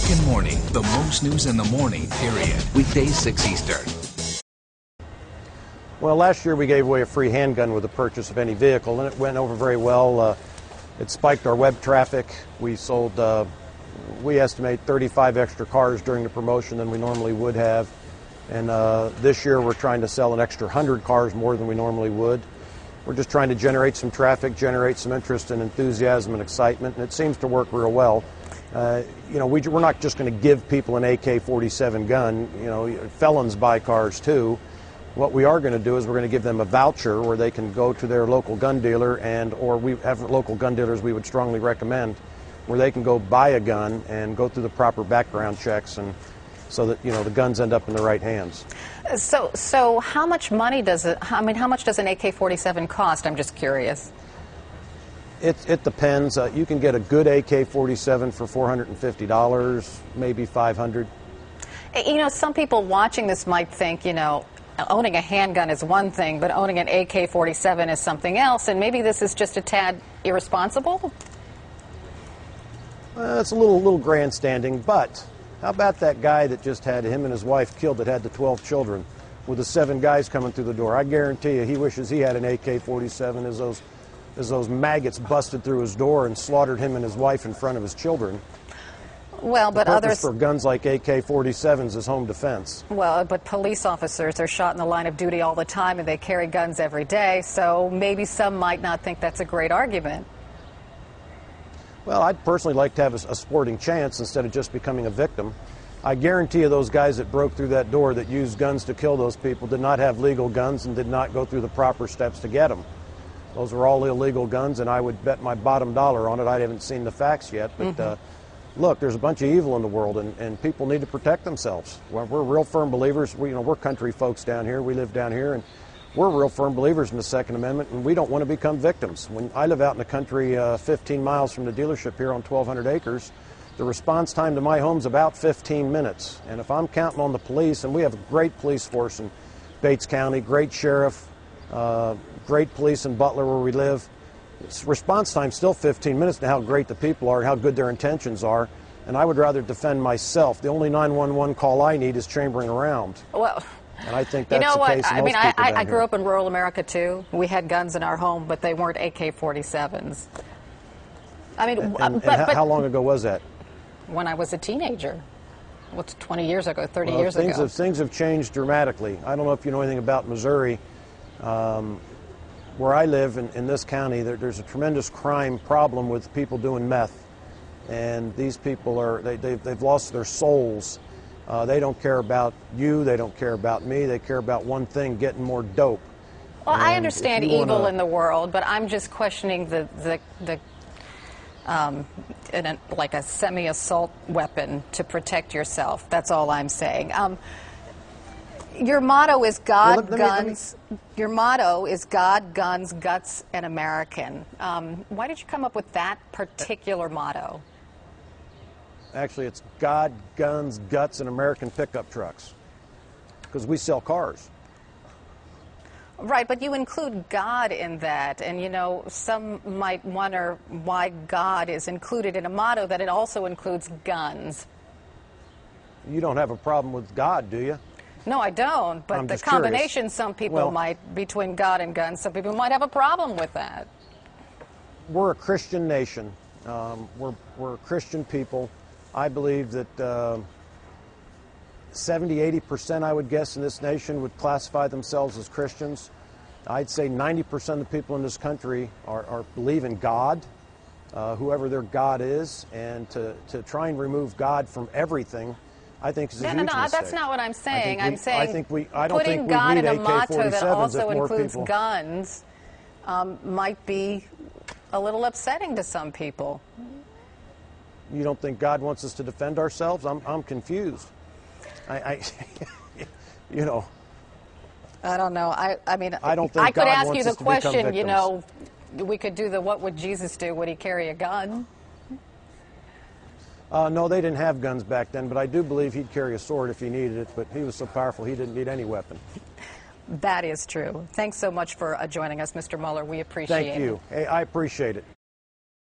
American Morning, the most news in the morning, period. Weekdays 6 Eastern. Well, last year we gave away a free handgun with the purchase of any vehicle, and it went over very well. It spiked our web traffic. We sold, we estimate 35 extra cars during the promotion than we normally would have. And this year we're trying to sell an extra 100 cars more than we normally would. We're just trying to generate some traffic, generate some interest and enthusiasm and excitement, and it seems to work real well. We're not just going to give people an AK-47 gun. Felons buy cars too. What we are going to do is we're going to give them a voucher where they can go to their local gun dealer, or we have local gun dealers we would strongly recommend, where they can go buy a gun and go through the proper background checks, and so that the guns end up in the right hands. So how much money does it? How much does an AK-47 cost? I'm just curious. It depends. You can get a good AK-47 for $450, maybe $500. Some people watching this might think, owning a handgun is one thing, but owning an AK-47 is something else, and maybe this is just a tad irresponsible? It's a little grandstanding, but how about that guy that just had him and his wife killed that had the 12 children with the 7 guys coming through the door? I guarantee you he wishes he had an AK-47 as those maggots busted through his door and slaughtered him and his wife in front of his children. Well, but others for guns like AK-47s is home defense. Well, but police officers are shot in the line of duty all the time, and they carry guns every day, so maybe some might not think that's a great argument. Well, I'd personally like to have a sporting chance instead of just becoming a victim. I guarantee you those guys that broke through that door that used guns to kill those people did not have legal guns and did not go through the proper steps to get them. Those were all illegal guns, and I would bet my bottom dollar on it. I haven't seen the facts yet, but look, there's a bunch of evil in the world, and people need to protect themselves. We're real firm believers. We're country folks down here. We live down here, and we're real firm believers in the Second Amendment, and we don't want to become victims. When I live out in the country 15 miles from the dealership here on 1,200 acres, the response time to my home's about 15 minutes. And if I'm counting on the police, and we have a great police force in Bates County, great sheriff, great police in Butler where we live, response time's still 15 minutes to how great the people are and how good their intentions are. And I would rather defend myself. The only 911 call I need is chambering around. Well, and I think that's the case. I grew up in rural America too. We had guns in our home, but they weren't AK-47s. How long ago was that? When I was a teenager. What's 20 years ago, 30 years ago? Things have changed dramatically. I don't know if you know anything about Missouri. Where I live in this county, there's a tremendous crime problem with people doing meth. And these people they've lost their souls. They don't care about you, they don't care about me, they care about one thing, getting more dope. Well, I understand evil in the world, but I'm just questioning like a semi-assault weapon to protect yourself. That's all I'm saying. Your motto is God, guns. Your motto is God, guns, guts, and American. Why did you come up with that particular motto? Actually, it's God, guns, guts, and American pickup trucks, because we sell cars. Right, but you include God in that, and some might wonder why God is included in a motto that it also includes guns. You don't have a problem with God, do you? No, I don't, but the combination curious. Some people might, between God and guns, some people might have a problem with that. We're a Christian nation. We're Christian people. I believe that 70–80%, I would guess, in this nation would classify themselves as Christians. I'd say 90% of the people in this country believe in God, whoever their God is, and to try and remove God from everything, I think is a huge mistake. No, that's not what I'm saying. I'm saying I don't think we putting God need in a motto that also includes people. guns might be a little upsetting to some people. You don't think God wants us to defend ourselves? I'm confused. I don't know. I mean, I don't think I could God ask wants you the us to become question. victims. We could do the what would Jesus do? Would he carry a gun? No, they didn't have guns back then, but I do believe he'd carry a sword if he needed it, but he was so powerful he didn't need any weapon. That is true. Thanks so much for joining us, Mr. Mueller. We appreciate it. Thank you. Hey, I appreciate it.